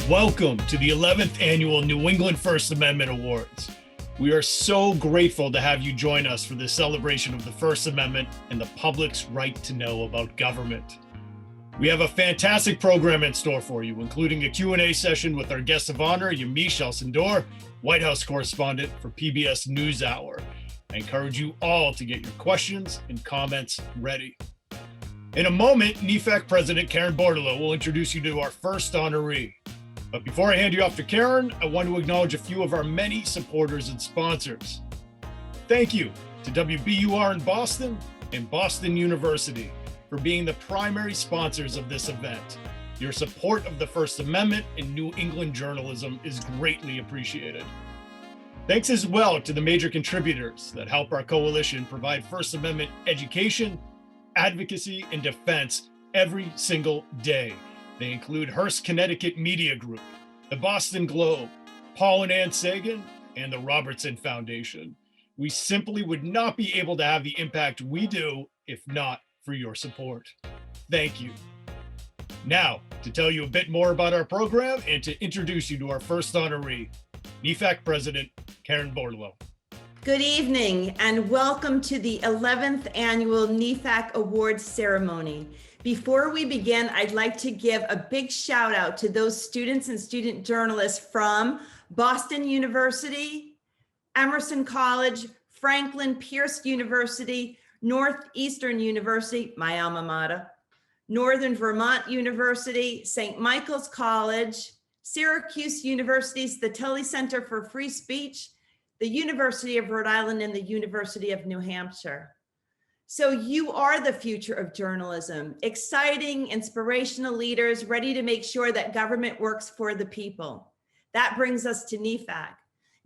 Welcome to the 11th Annual New England First Amendment Awards. We are so grateful to have you join us for this celebration of the First Amendment and the public's right to know about government. We have a fantastic program in store for you, including a Q&A session with our guest of honor, Yamiche Alcindor, White House correspondent for PBS NewsHour. I encourage you all to get your questions and comments ready. In a moment, Nefac President Karen Borlow will introduce you to our first honoree. But before I hand you off to Karen, I want to acknowledge a few of our many supporters and sponsors. Thank you to WBUR in Boston and Boston University for being the primary sponsors of this event. Your support of the First Amendment and New England journalism is greatly appreciated. Thanks as well to the major contributors that help our coalition provide First Amendment education, advocacy, and defense every single day. They include Hearst Connecticut Media Group, the Boston Globe, Paul and Ann Sagan, and the Robertson Foundation. We simply would not be able to have the impact we do if not for your support. Thank you. Now, to tell you a bit more about our program and to introduce you to our first honoree, Nefac President Karen Borlow. Good evening and welcome to the 11th Annual Nefac Awards ceremony. Before we begin, I'd like to give a big shout out to those students and student journalists from Boston University, Emerson College, Franklin Pierce University, Northeastern University, my alma mater, Northern Vermont University, St. Michael's College, Syracuse University's the Tully Center for Free Speech, the University of Rhode Island, and the University of New Hampshire. So you are the future of journalism, exciting, inspirational leaders ready to make sure that government works for the people. That brings us to Nefac.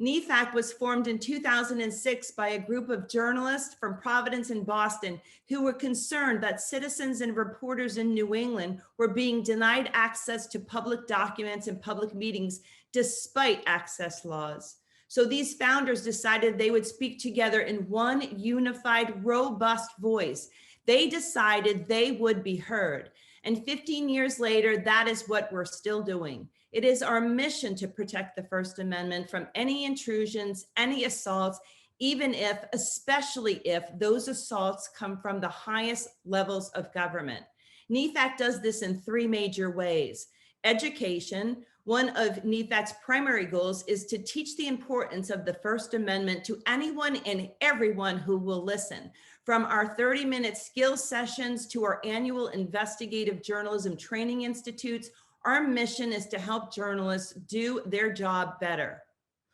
Nefac was formed in 2006 by a group of journalists from Providence and Boston who were concerned that citizens and reporters in New England were being denied access to public documents and public meetings despite access laws. So these founders decided they would speak together in one unified, robust voice. They decided they would be heard. And 15 years later, that is what we're still doing. It is our mission to protect the First Amendment from any intrusions, any assaults, even if, especially if, those assaults come from the highest levels of government. Nefac does this in three major ways. Education. One of Nefac's primary goals is to teach the importance of the First Amendment to anyone and everyone who will listen. From our 30-minute skills sessions to our annual investigative journalism training institutes, our mission is to help journalists do their job better.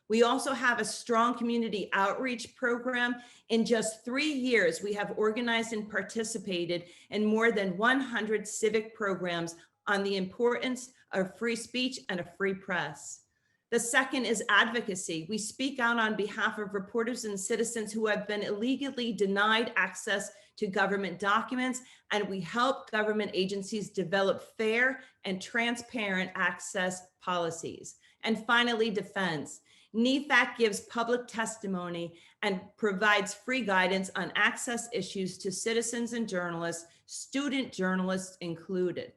We also have a strong community outreach program. In just 3 years, we have organized and participated in more than 100 civic programs on the importance of free speech and a free press. The second is advocacy. We speak out on behalf of reporters and citizens who have been illegally denied access to government documents, and we help government agencies develop fair and transparent access policies. And finally, defense. Nefac gives public testimony and provides free guidance on access issues to citizens and journalists, student journalists included.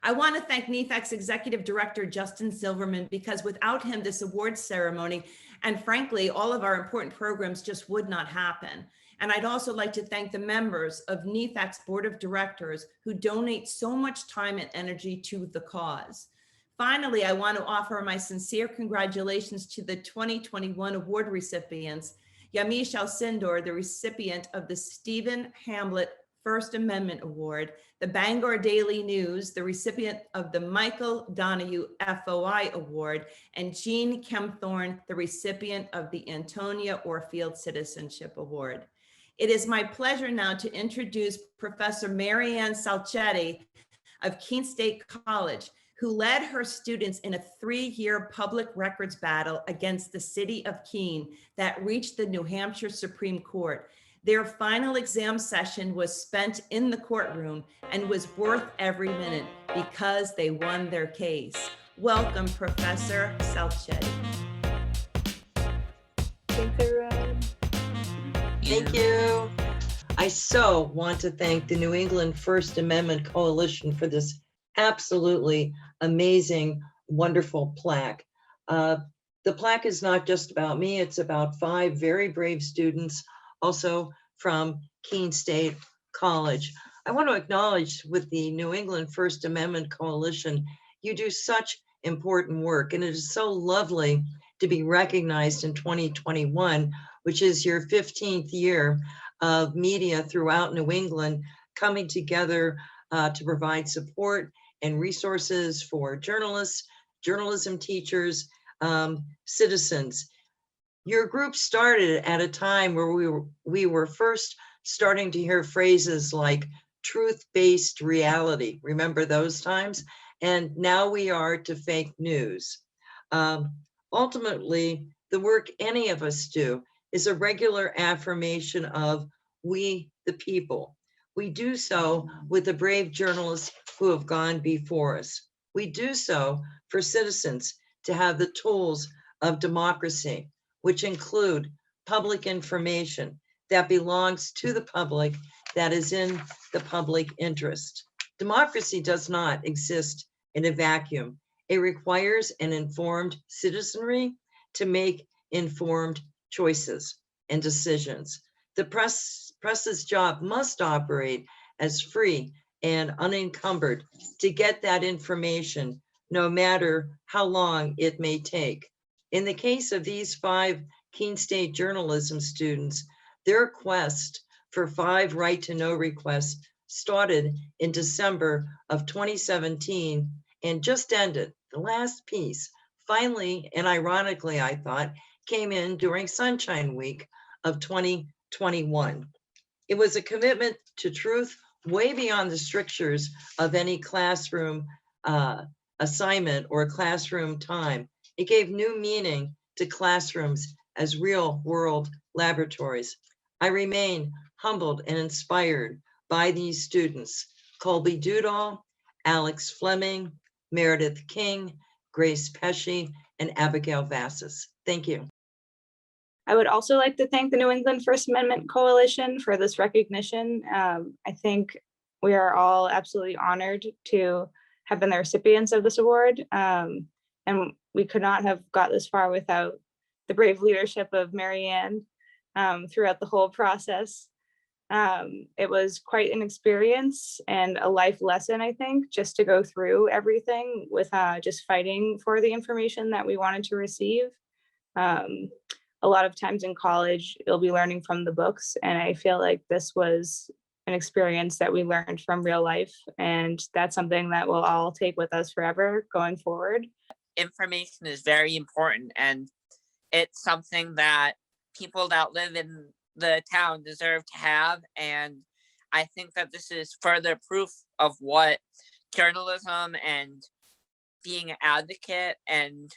I want to thank Nefac's Executive Director, Justin Silverman, because without him, this awards ceremony, and frankly, all of our important programs just would not happen. And I'd also like to thank the members of Nefac's Board of Directors who donate so much time and energy to the cause. Finally, I want to offer my sincere congratulations to the 2021 award recipients, Yamiche Alcindor, the recipient of the Stephen Hamblett First Amendment Award, the Bangor Daily News, the recipient of the Michael Donoghue FOI Award, and Jean Kempthorne, the recipient of the Antonia Orfield Citizenship Award. It is my pleasure now to introduce Professor Marianne Salchetti of Keene State College, who led her students in a 3-year public records battle against the city of Keene that reached the New Hampshire Supreme Court. Their final exam session was spent in the courtroom and was worth every minute because they won their case. Welcome, Professor Salchetti. Thanks, everyone. Thank you. I so want to thank the New England First Amendment Coalition for this absolutely amazing, wonderful plaque. The plaque is not just about me, it's about 5 very brave students, also from Keene State College. I want to acknowledge with the New England First Amendment Coalition, you do such important work, and it is so lovely to be recognized in 2021, which is your 15th year of media throughout New England coming together to provide support and resources for journalists, journalism teachers, citizens. Your group started at a time where we were first starting to hear phrases like truth-based reality. Remember those times? And now we are to fake news. Ultimately, the work any of us do is a regular affirmation of we, the people. We do so with the brave journalists who have gone before us. We do so for citizens to have the tools of democracy, which include public information that belongs to the public, that is in the public interest. Democracy does not exist in a vacuum. It requires an informed citizenry to make informed choices and decisions. The press's job must operate as free and unencumbered to get that information, no matter how long it may take. In the case of these 5 Keene State journalism students, their quest for 5 right to know requests started in December of 2017 and just ended. The last piece, finally, and ironically, I thought, came in during Sunshine Week of 2021. It was a commitment to truth way beyond the strictures of any classroom assignment or classroom time. It gave new meaning to classrooms as real world laboratories. I remain humbled and inspired by these students: Colby Dudall, Alex Fleming, Meredith King, Grace Pesci, and Abigail Vassis. Thank you. I would also like to thank the New England First Amendment Coalition for this recognition. I think we are all absolutely honored to have been the recipients of this award. And we could not have got this far without the brave leadership of Marianne throughout the whole process. It was quite an experience and a life lesson, I think, just to go through everything with just fighting for the information that we wanted to receive. A lot of times in college, you'll be learning from the books, and I feel like this was an experience that we learned from real life, and that's something that we'll all take with us forever going forward. Information is very important, and it's something that people that live in the town deserve to have, and I think that this is further proof of what journalism and being an advocate and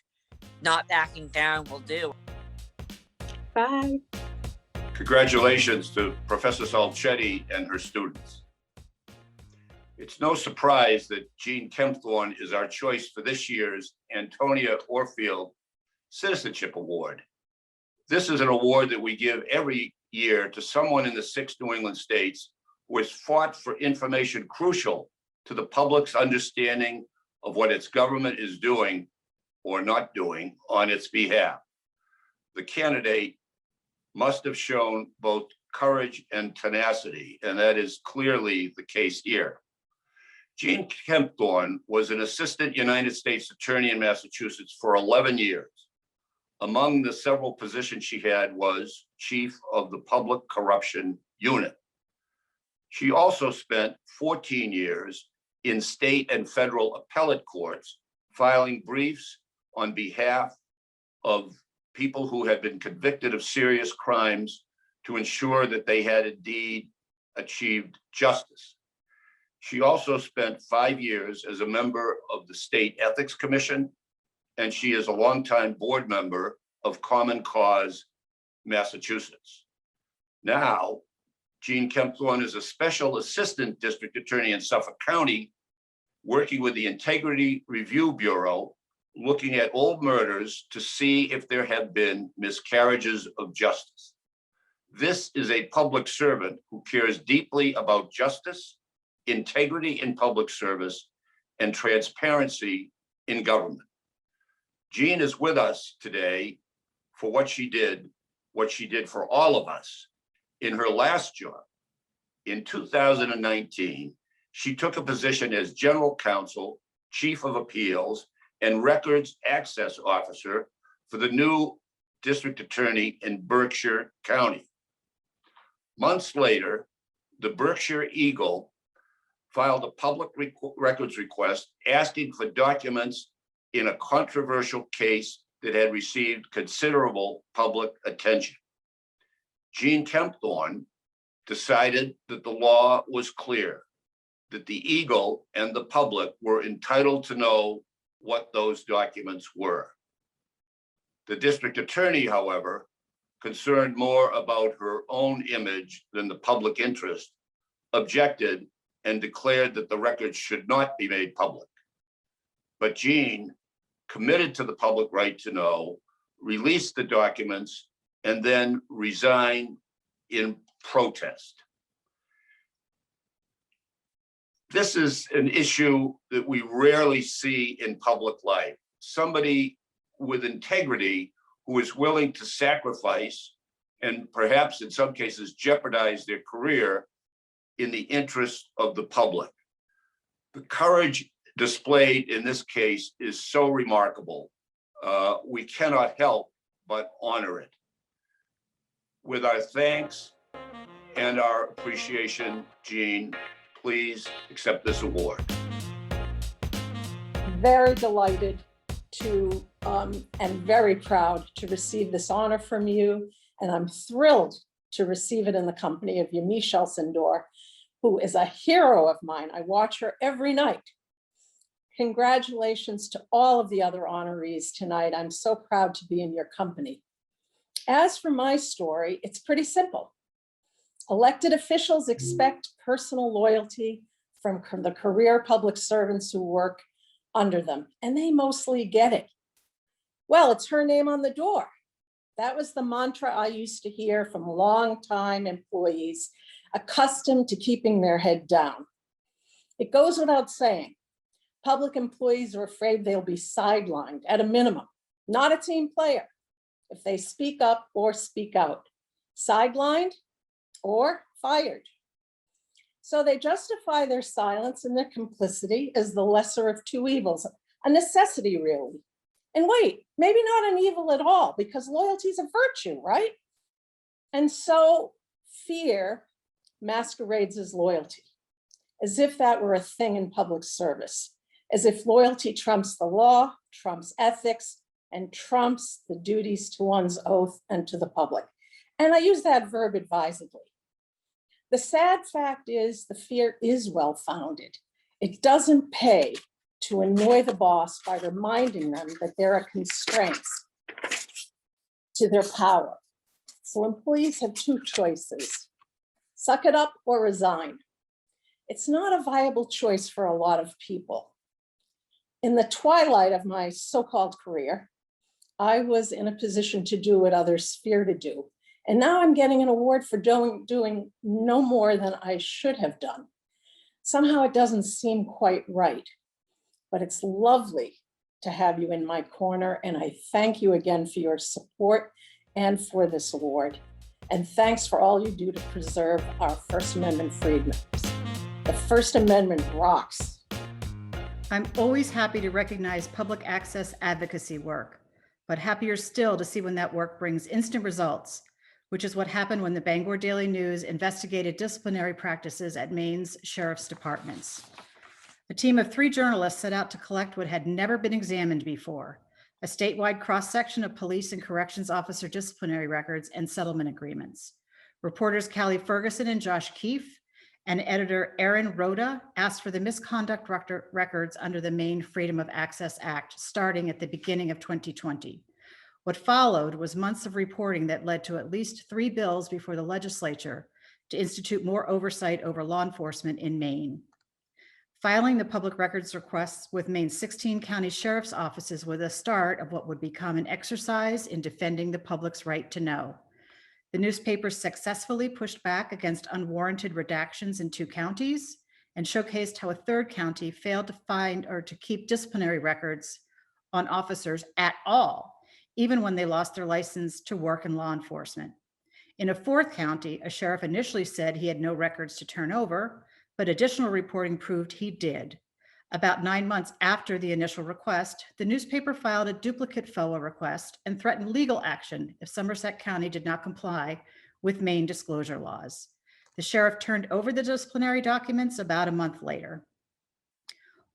not backing down will do. Bye. Congratulations to Professor Salchetti and her students. It's no surprise that Jean Kempthorne is our choice for this year's Antonia Orfield Citizenship Award. This is an award that we give every year to someone in the 6 New England states who has fought for information crucial to the public's understanding of what its government is doing or not doing on its behalf. The candidate must have shown both courage and tenacity, and that is clearly the case here. Jean Kempthorne was an assistant United States attorney in Massachusetts for 11 years. Among the several positions she had was chief of the public corruption unit. She also spent 14 years in state and federal appellate courts, filing briefs on behalf of people who had been convicted of serious crimes to ensure that they had indeed achieved justice. She also spent 5 years as a member of the State Ethics Commission, and she is a longtime board member of Common Cause, Massachusetts. Now, Jean Kempthorne is a special assistant district attorney in Suffolk County, working with the Integrity Review Bureau, looking at old murders to see if there have been miscarriages of justice. This is a public servant who cares deeply about justice, integrity in public service, and transparency in government. Jean is with us today for what she did for all of us in her last job. In 2019, she took a position as General Counsel, Chief of Appeals, and Records Access Officer for the new District Attorney in Berkshire County. Months later, the Berkshire Eagle filed a public records request asking for documents in a controversial case that had received considerable public attention. Jean Kempthorne decided that the law was clear, that the Eagle and the public were entitled to know what those documents were. The district attorney, however, concerned more about her own image than the public interest, objected and declared that the records should not be made public. But Jean, committed to the public right to know, released the documents and then resigned in protest. This is an issue that we rarely see in public life. Somebody with integrity who is willing to sacrifice and perhaps in some cases jeopardize their career in the interest of the public. The courage displayed in this case is so remarkable. We cannot help but honor it. With our thanks and our appreciation, Jean, please accept this award. Very delighted to and very proud to receive this honor from you. And I'm thrilled to receive it in the company of Yamiche Alcindor, who is a hero of mine. I watch her every night. Congratulations to all of the other honorees tonight. I'm so proud to be in your company. As for my story, it's pretty simple. Elected officials expect personal loyalty from the career public servants who work under them, and they mostly get it. Well, it's her name on the door. That was the mantra I used to hear from longtime employees accustomed to keeping their head down. It goes without saying, public employees are afraid they'll be sidelined at a minimum, not a team player, if they speak up or speak out, sidelined or fired. So they justify their silence and their complicity as the lesser of two evils, a necessity really. And wait, maybe not an evil at all, because loyalty is a virtue, right? And so fear masquerades as loyalty, as if that were a thing in public service, as if loyalty trumps the law, trumps ethics, and trumps the duties to one's oath and to the public. And I use that verb advisedly. The sad fact is the fear is well-founded. It doesn't pay to annoy the boss by reminding them that there are constraints to their power. So employees have two choices: suck it up or resign. It's not a viable choice for a lot of people. In the twilight of my so-called career, I was in a position to do what others fear to do. And now I'm getting an award for doing no more than I should have done. Somehow it doesn't seem quite right, but it's lovely to have you in my corner. And I thank you again for your support and for this award. And thanks for all you do to preserve our First Amendment freedoms. The First Amendment rocks. I'm always happy to recognize public access advocacy work, but happier still to see when that work brings instant results, which is what happened when the Bangor Daily News investigated disciplinary practices at Maine's sheriff's departments. A team of 3 journalists set out to collect what had never been examined before, a statewide cross-section of police and corrections officer disciplinary records and settlement agreements. Reporters Callie Ferguson and Josh Keefe and editor Aaron Rhoda asked for the misconduct records under the Maine Freedom of Access Act starting at the beginning of 2020. What followed was months of reporting that led to at least 3 bills before the legislature to institute more oversight over law enforcement in Maine. Filing the public records requests with Maine's 16 county sheriff's offices was the start of what would become an exercise in defending the public's right to know. The newspapers successfully pushed back against unwarranted redactions in 2 counties, and showcased how a third county failed to find or to keep disciplinary records on officers at all, even when they lost their license to work in law enforcement. In a fourth county, a sheriff initially said he had no records to turn over, but additional reporting proved he did. About 9 months after the initial request, the newspaper filed a duplicate FOA request and threatened legal action if Somerset County did not comply with Maine disclosure laws. The sheriff turned over the disciplinary documents about a month later.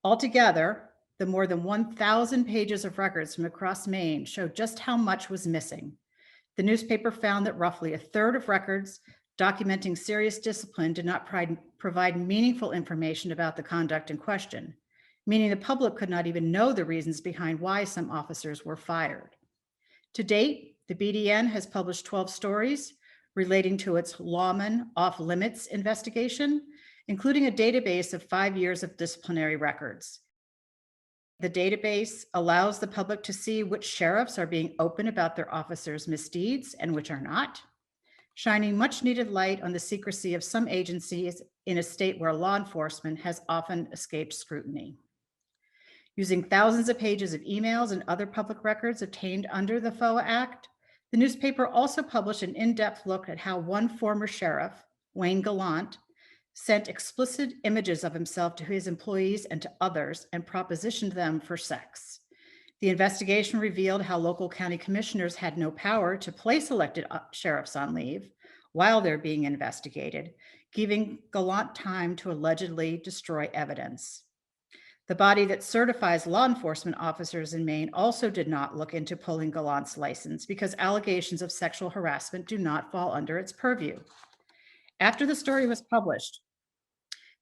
Altogether, the more than 1,000 pages of records from across Maine showed just how much was missing. The newspaper found that roughly a third of records documenting serious discipline did not provide meaningful information about the conduct in question, meaning the public could not even know the reasons behind why some officers were fired. To date, the BDN has published 12 stories relating to its lawman off-limits investigation, including a database of 5 years of disciplinary records. The database allows the public to see which sheriffs are being open about their officers' misdeeds and which are not, shining much needed light on the secrecy of some agencies in a state where law enforcement has often escaped scrutiny. Using thousands of pages of emails and other public records obtained under the FOA Act, the newspaper also published an in-depth look at how one former sheriff, Wayne Gallant, sent explicit images of himself to his employees and to others and propositioned them for sex. The investigation revealed how local county commissioners had no power to place elected sheriffs on leave while they're being investigated, giving Gallant time to allegedly destroy evidence. The body that certifies law enforcement officers in Maine also did not look into pulling Gallant's license because allegations of sexual harassment do not fall under its purview. After the story was published,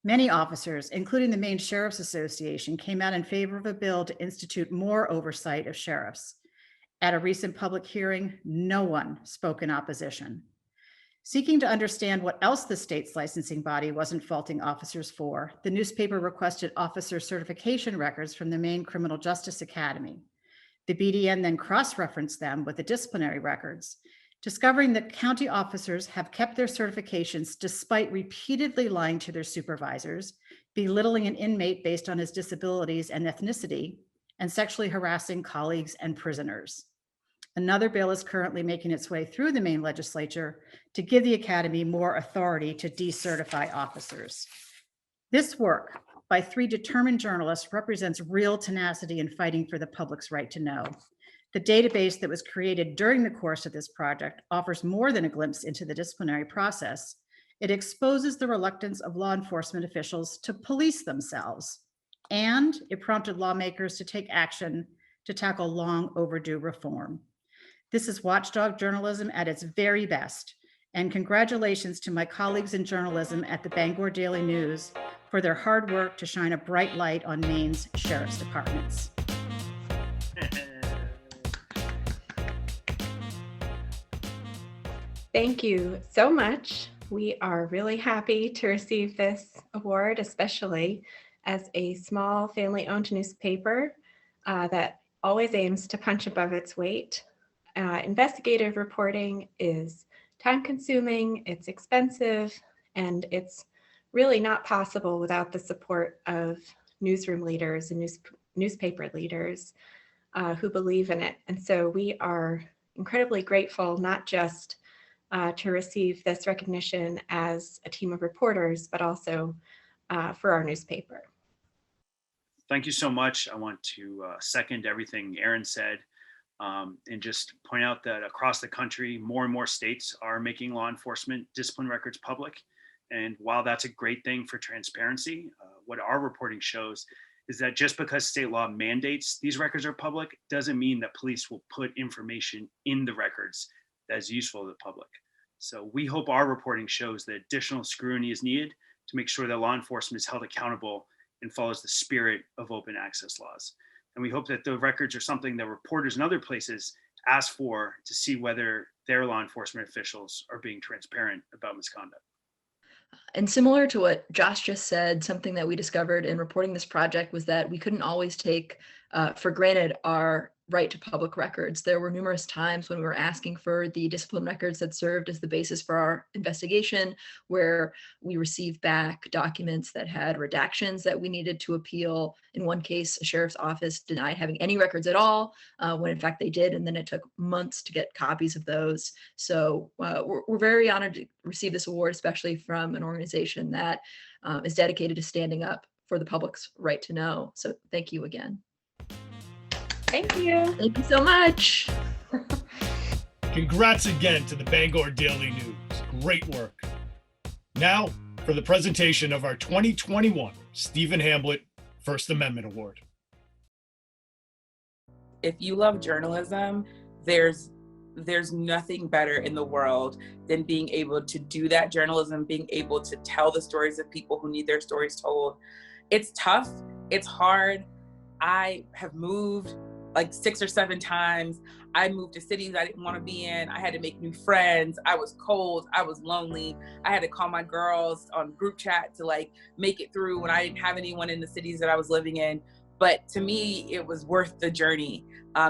many officers, including the Maine Sheriff's Association, came out in favor of a bill to institute more oversight of sheriffs. At a recent public hearing, no one spoke in opposition. Seeking to understand what else the state's licensing body wasn't faulting officers for, the newspaper requested officer certification records from the Maine Criminal Justice Academy. The BDN then cross-referenced them with the disciplinary records, discovering that county officers have kept their certifications despite repeatedly lying to their supervisors, belittling an inmate based on his disabilities and ethnicity, and sexually harassing colleagues and prisoners. Another bill is currently making its way through the Maine legislature to give the Academy more authority to decertify officers. This work by 3 determined journalists represents real tenacity in fighting for the public's right to know. The database that was created during the course of this project offers more than a glimpse into the disciplinary process. It exposes the reluctance of law enforcement officials to police themselves, and it prompted lawmakers to take action to tackle long overdue reform. This is watchdog journalism at its very best, and congratulations to my colleagues in journalism at the Bangor Daily News for their hard work to shine a bright light on Maine's sheriff's departments. Thank you so much. We are really happy to receive this award, especially as a small family-owned newspaper that always aims to punch above its weight. Investigative reporting is time-consuming, it's expensive, and it's really not possible without the support of newsroom leaders and newspaper leaders who believe in it. And so we are incredibly grateful, not just to receive this recognition as a team of reporters, but also for our newspaper. Thank you so much. I want to second everything Erin said and just point out that across the country, more and more states are making law enforcement discipline records public. And while that's a great thing for transparency, what our reporting shows is that just because state law mandates these records are public doesn't mean that police will put information in the records that is useful to the public. So we hope our reporting shows that additional scrutiny is needed to make sure that law enforcement is held accountable and follows the spirit of open access laws. And we hope that the records are something that reporters in other places ask for to see whether their law enforcement officials are being transparent about misconduct. And similar to what Josh just said, something that we discovered in reporting this project was that we couldn't always take for granted our right to public records. There were numerous times when we were asking for the discipline records that served as the basis for our investigation, where we received back documents that had redactions that we needed to appeal. In one case, a sheriff's office denied having any records at all, when in fact they did, and then it took months to get copies of those. So we're very honored to receive this award, especially from an organization that is dedicated to standing up for the public's right to know. So thank you again. Thank you. Thank you so much. Congrats again to the Bangor Daily News. Great work. Now for the presentation of our 2021 Stephen Hamblett First Amendment Award. If you love journalism, there's nothing better in the world than being able to do that journalism, being able to tell the stories of people who need their stories told. It's tough, it's hard. I have moved like 6 or 7 times. I moved to cities I didn't want to be in. I had to make new friends. I was cold. I was lonely. I had to call my girls on group chat to like make it through when I didn't have anyone in the cities that I was living in. But to me, it was worth the journey.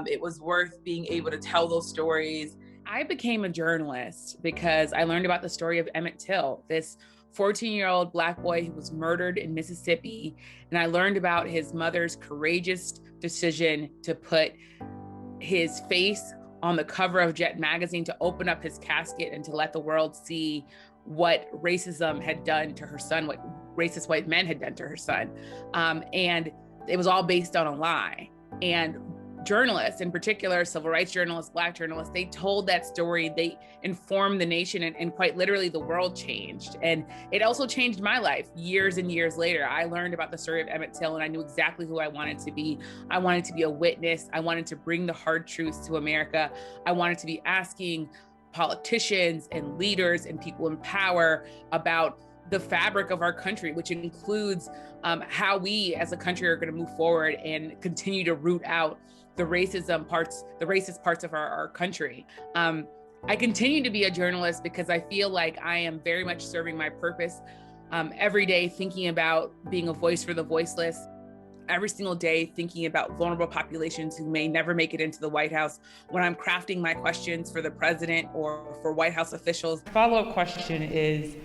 It was worth being able to tell those stories. I became a journalist because I learned about the story of Emmett Till, this 14-year-old Black boy who was murdered in Mississippi. And I learned about his mother's courageous decision to put his face on the cover of Jet magazine, to open up his casket and to let the world see what racism had done to her son, what racist white men had done to her son. And it was all based on a lie. And journalists, in particular, civil rights journalists, Black journalists, they told that story, they informed the nation, and quite literally the world changed. And it also changed my life years and years later. I learned about the story of Emmett Till and I knew exactly who I wanted to be. I wanted to be a witness. I wanted to bring the hard truths to America. I wanted to be asking politicians and leaders and people in power about the fabric of our country, which includes how we as a country are going to move forward and continue to root out the racist parts of our country. I continue to be a journalist because I feel like I am very much serving my purpose every day, thinking about being a voice for the voiceless, every single day thinking about vulnerable populations who may never make it into the White House. When I'm crafting my questions for the president or for White House officials. Follow-up question is,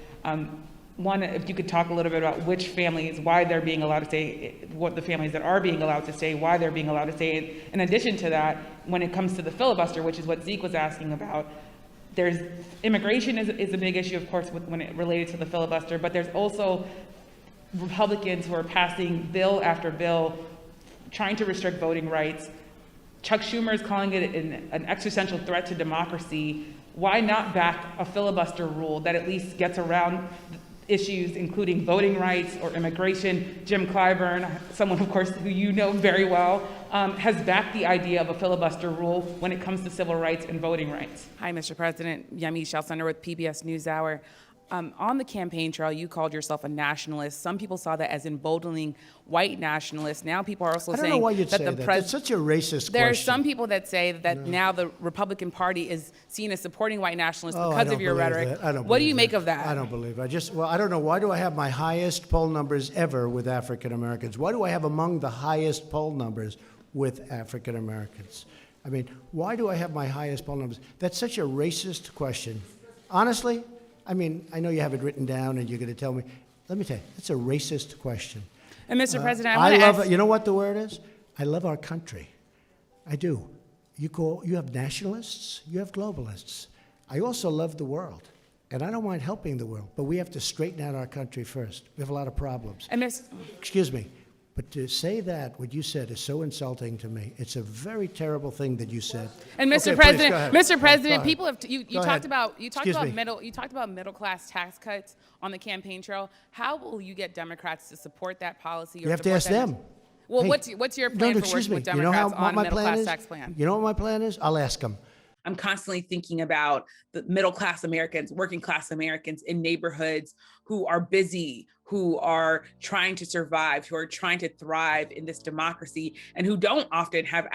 one, if you could talk a little bit about which families, why they're being allowed to stay, what the families that are being allowed to stay, why they're being allowed to stay. In addition to that, when it comes to the filibuster, which is what Zeke was asking about, there's immigration is a big issue, of course, when it related to the filibuster, but there's also Republicans who are passing bill after bill trying to restrict voting rights. Chuck Schumer is calling it an existential threat to democracy. Why not back a filibuster rule that at least gets around issues including voting rights or immigration? Jim Clyburn, someone of course who you know very well, has backed the idea of a filibuster rule when it comes to civil rights and voting rights. Hi, Mr. President. Yamiche Alcindor with PBS NewsHour. On the campaign trail, you called yourself a nationalist. Some people saw that as emboldening white nationalists. Now people are also saying that the president. That's such a racist There question. are some people that say that now the Republican Party is seen as supporting white nationalists because of your rhetoric. What do you make of that? I don't believe it. I don't know. Why do I have my highest poll numbers ever with African Americans? Why do I have among the highest poll numbers with African Americans? I mean, why do I have my highest poll numbers? That's such a racist question. Honestly, I mean, I know you have it written down and you're going to tell me. Let me tell you, it's a racist question. And Mr. President, I want to ask. You know what the word is? I love our country. I do. You have nationalists, you have globalists. I also love the world. And I don't mind helping the world, but we have to straighten out our country first. We have a lot of problems. And Excuse me, but to say that, what you said is so insulting to me. It's a very terrible thing that you said. And Mr. Okay, President, please, Mr. President, people have you Go talked ahead. about middle class tax cuts on the campaign trail. How will you get Democrats to support that policy? Or You have to ask them. Well, Hey, what's your plan for excuse working with me. You know Democrats how on a my middle plan class is? tax plan? You know what my plan is? I'll ask them. I'm constantly thinking about the middle class Americans, working class Americans in neighborhoods who are busy, who are trying to survive, who are trying to thrive in this democracy, and who don't often have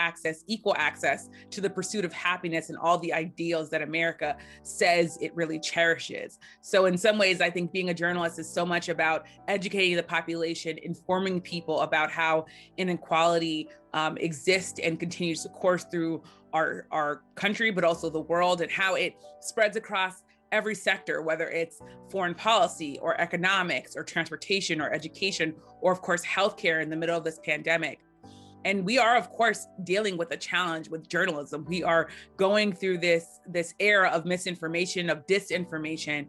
equal access to the pursuit of happiness and all the ideals that America says it really cherishes. So in some ways, I think being a journalist is so much about educating the population, informing people about how inequality exists and continues to course through our country, but also the world, and how it spreads across every sector, whether it's foreign policy or economics or transportation or education, or of course, healthcare in the middle of this pandemic. And we are, of course, dealing with a challenge with journalism. We are going through this era of misinformation, of disinformation,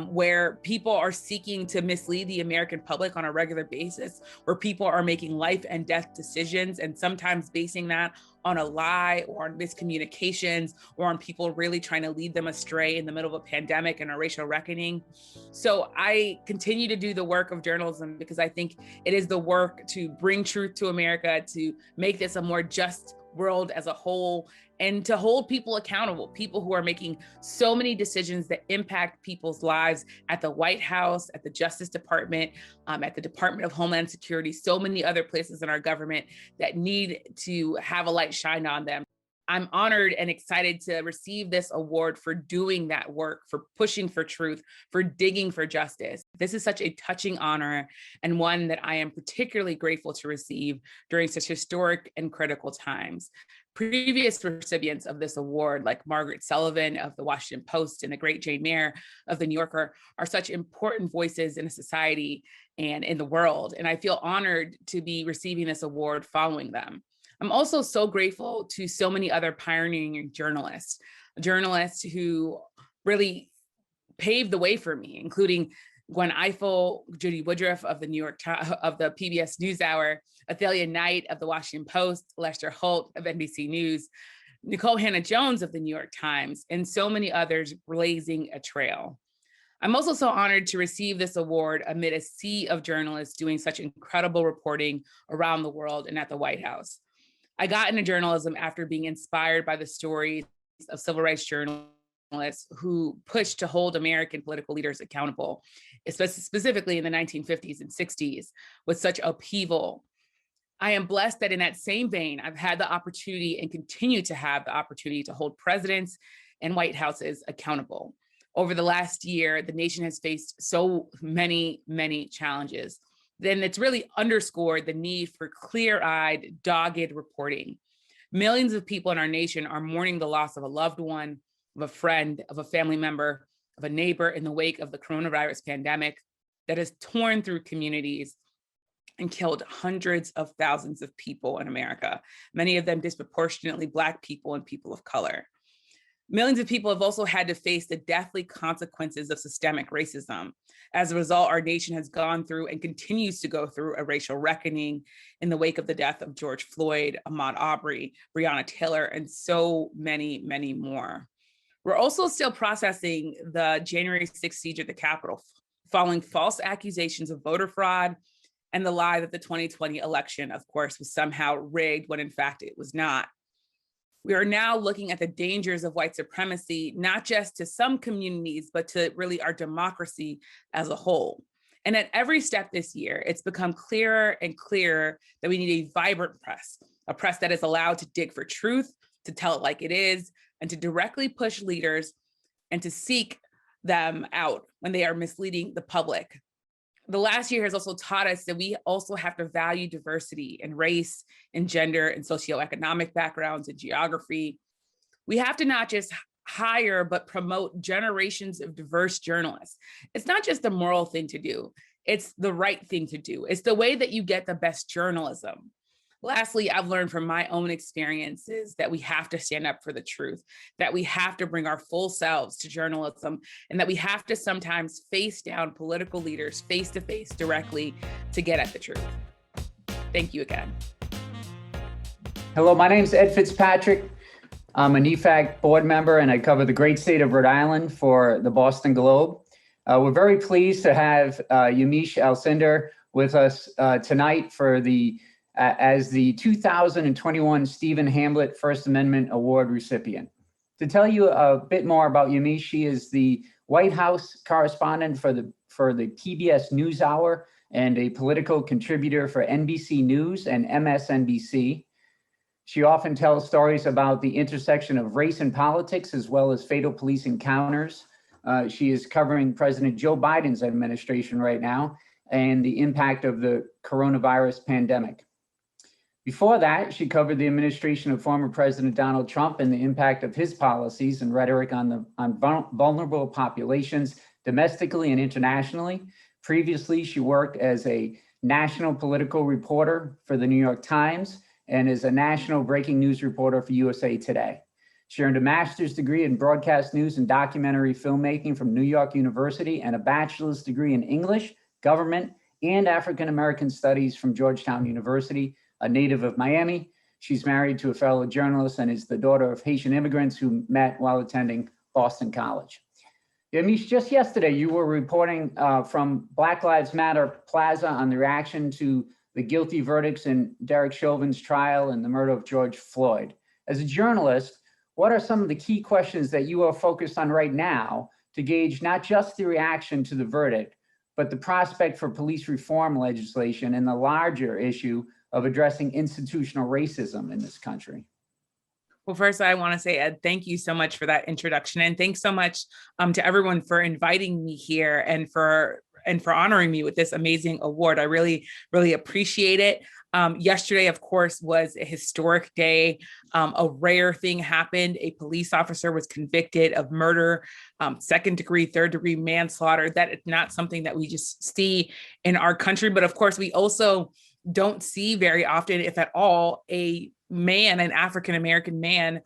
where people are seeking to mislead the American public on a regular basis, where people are making life and death decisions, and sometimes basing that on a lie or on miscommunications or on people really trying to lead them astray in the middle of a pandemic and a racial reckoning. So I continue to do the work of journalism because I think it is the work to bring truth to America, to make this a more just world as a whole, and to hold people accountable, people who are making so many decisions that impact people's lives at the White House, at the Justice Department, at the Department of Homeland Security, so many other places in our government that need to have a light shine on them. I'm honored and excited to receive this award for doing that work, for pushing for truth, for digging for justice. This is such a touching honor, and one that I am particularly grateful to receive during such historic and critical times. Previous recipients of this award, like Margaret Sullivan of the Washington Post and the great Jane Mayer of the New Yorker, are such important voices in a society and in the world. And I feel honored to be receiving this award following them. I'm also so grateful to so many other pioneering journalists who really paved the way for me, including Gwen Ifill, Judy Woodruff of the of the PBS NewsHour, Athalia Knight of the Washington Post, Lester Holt of NBC News, Nicole Hannah-Jones of the New York Times, and so many others blazing a trail. I'm also so honored to receive this award amid a sea of journalists doing such incredible reporting around the world and at the White House. I got into journalism after being inspired by the stories of civil rights journalists who pushed to hold American political leaders accountable, specifically in the 1950s and 60s, with such upheaval. I am blessed that in that same vein, I've had the opportunity and continue to have the opportunity to hold presidents and White Houses accountable. Over the last year, the nation has faced so many, many challenges. Then it's really underscored the need for clear-eyed, dogged reporting. Millions of people in our nation are mourning the loss of a loved one, of a friend, of a family member, of a neighbor in the wake of the coronavirus pandemic that has torn through communities and killed hundreds of thousands of people in America, many of them disproportionately Black people and people of color. Millions of people have also had to face the deathly consequences of systemic racism. As a result, our nation has gone through and continues to go through a racial reckoning in the wake of the death of George Floyd, Ahmaud Arbery, Breonna Taylor, and so many, many more. We're also still processing the January 6th siege at the Capitol, following false accusations of voter fraud and the lie that the 2020 election, of course, was somehow rigged when in fact it was not. We are now looking at the dangers of white supremacy, not just to some communities, but to really our democracy as a whole. And at every step this year, it's become clearer and clearer that we need a vibrant press, a press that is allowed to dig for truth, to tell it like it is, and to directly push leaders and to seek them out when they are misleading the public. The last year has also taught us that we also have to value diversity in race and gender and socioeconomic backgrounds and geography. We have to not just hire, but promote generations of diverse journalists. It's not just a moral thing to do. It's the right thing to do. It's the way that you get the best journalism. Lastly, I've learned from my own experiences that we have to stand up for the truth, that we have to bring our full selves to journalism, and that we have to sometimes face down political leaders face to face directly to get at the truth. Thank you again. Hello, my name is Ed Fitzpatrick. I'm a Nefac board member and I cover the great state of Rhode Island for the Boston Globe. We're very pleased to have Yamiche Alcindor with us tonight for as the 2021 Stephen Hamblett First Amendment Award recipient. To tell you a bit more about Yamiche, she is the White House correspondent for for the PBS NewsHour and a political contributor for NBC News and MSNBC. She often tells stories about the intersection of race and politics, as well as fatal police encounters. She is covering President Joe Biden's administration right now and the impact of the coronavirus pandemic. Before that, she covered the administration of former President Donald Trump and the impact of his policies and rhetoric on vulnerable populations domestically and internationally. Previously, she worked as a national political reporter for the New York Times and is a national breaking news reporter for USA Today. She earned a master's degree in broadcast news and documentary filmmaking from New York University and a bachelor's degree in English, government, and African American studies from Georgetown University. A native of Miami, she's married to a fellow journalist and is the daughter of Haitian immigrants who met while attending Boston College. Yamiche, just yesterday, you were reporting from Black Lives Matter Plaza on the reaction to the guilty verdicts in Derek Chauvin's trial and the murder of George Floyd. As a journalist, what are some of the key questions that you are focused on right now to gauge not just the reaction to the verdict, but the prospect for police reform legislation and the larger issue of addressing institutional racism in this country? Well, first, I want to say, Ed, thank you so much for that introduction. And thanks so much to everyone for inviting me here and for honoring me with this amazing award. I really, really appreciate it. Yesterday, of course, was a historic day. A rare thing happened. A police officer was convicted of murder, second degree, third degree manslaughter. That is not something that we just see in our country. But of course, we also don't see very often, if at all, an African-American man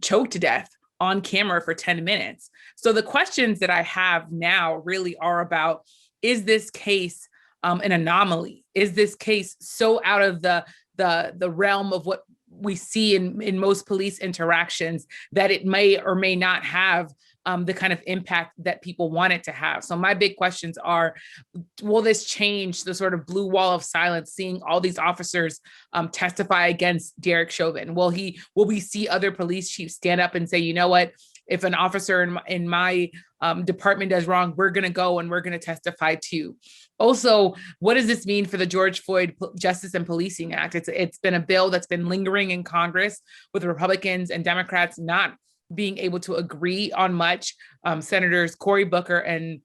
choked to death on camera for 10 minutes. So the questions that I have now really are about, is this case an anomaly? Is this case so out of the realm of what we see in most police interactions that it may or may not have the kind of impact that people want it to have? So my big questions are, will this change the sort of blue wall of silence, seeing all these officers testify against Derek Chauvin? Will we see other police chiefs stand up and say, you know what, if an officer in my department does wrong, we're going to go and we're going to testify too? Also, what does this mean for the George Floyd Justice and Policing Act? It's been a bill that's been lingering in Congress with Republicans and Democrats not being able to agree on much. Senators Cory Booker and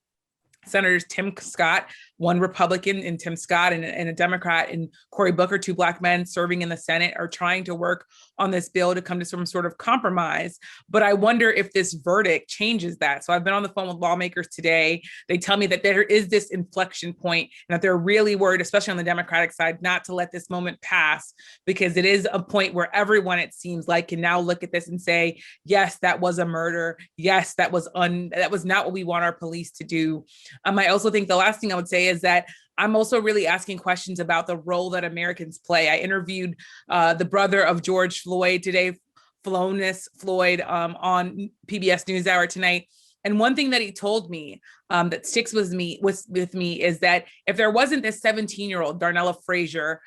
Senators Tim Scott, one Republican in Tim Scott and a Democrat in Cory Booker, two Black men serving in the Senate, are trying to work on this bill to come to some sort of compromise. But I wonder if this verdict changes that. So I've been on the phone with lawmakers today. They tell me that there is this inflection point and that they're really worried, especially on the Democratic side, not to let this moment pass, because it is a point where everyone, it seems like, can now look at this and say, yes, that was a murder. Yes, that was not what we want our police to do. I also think the last thing I would say is that I'm also really asking questions about the role that Americans play. I interviewed the brother of George Floyd today, Philonise Floyd, on PBS NewsHour tonight. And one thing that he told me that sticks with me is that if there wasn't this 17-year-old Darnella Frazier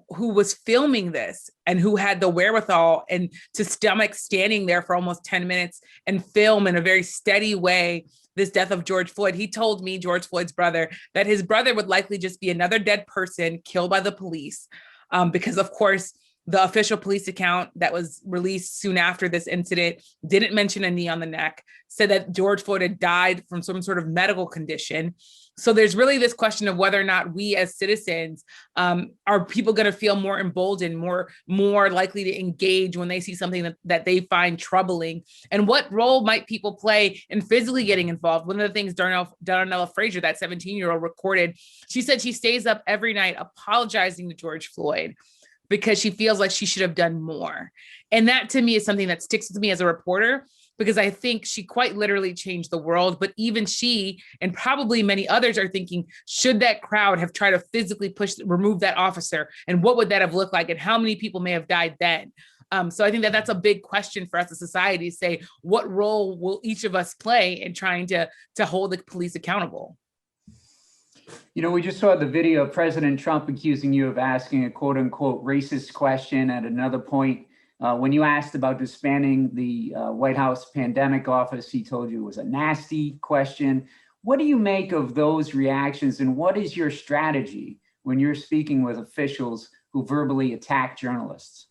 who was filming this and who had the wherewithal and to stomach standing there for almost 10 minutes and film in a very steady way this death of George Floyd, he told me, George Floyd's brother, that his brother would likely just be another dead person killed by the police, because of course, the official police account that was released soon after this incident didn't mention a knee on the neck, said that George Floyd had died from some sort of medical condition. So there's really this question of whether or not we as citizens, are people going to feel more emboldened, more likely to engage when they see something that they find troubling? And what role might people play in physically getting involved? One of the things Darnella Frazier, that 17-year-old, recorded, she said she stays up every night apologizing to George Floyd because she feels like she should have done more. And that to me is something that sticks with me as a reporter, because I think she quite literally changed the world. But even she, and probably many others, are thinking, should that crowd have tried to physically remove that officer? And what would that have looked like? And how many people may have died then? So I think that that's a big question for us as society, to say, what role will each of us play in trying to hold the police accountable? You know, we just saw the video of President Trump accusing you of asking a quote unquote racist question at another point. When you asked about disbanding the White House pandemic office, he told you it was a nasty question. What do you make of those reactions, and what is your strategy when you're speaking with officials who verbally attack journalists?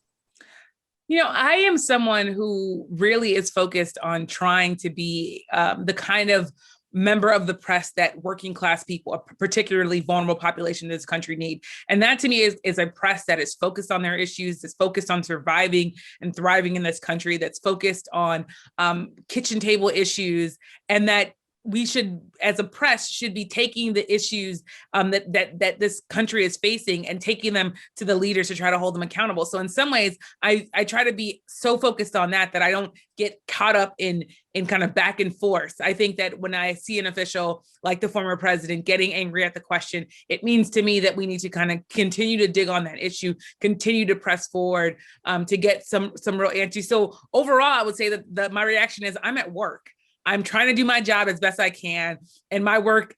You know, I am someone who really is focused on trying to be the kind of member of the press that working class people, a particularly vulnerable population in this country, need. And that to me is a press that is focused on their issues, that's focused on surviving and thriving in this country, that's focused on kitchen table issues, and that we should, as a press, should be taking the issues that this country is facing and taking them to the leaders to try to hold them accountable. So in some ways, I try to be so focused on that I don't get caught up in kind of back and forth. I think that when I see an official like the former president getting angry at the question, it means to me that we need to kind of continue to dig on that issue, continue to press forward to get some real answers. So overall, I would say that my reaction is I'm at work. I'm trying to do my job as best I can. And my work,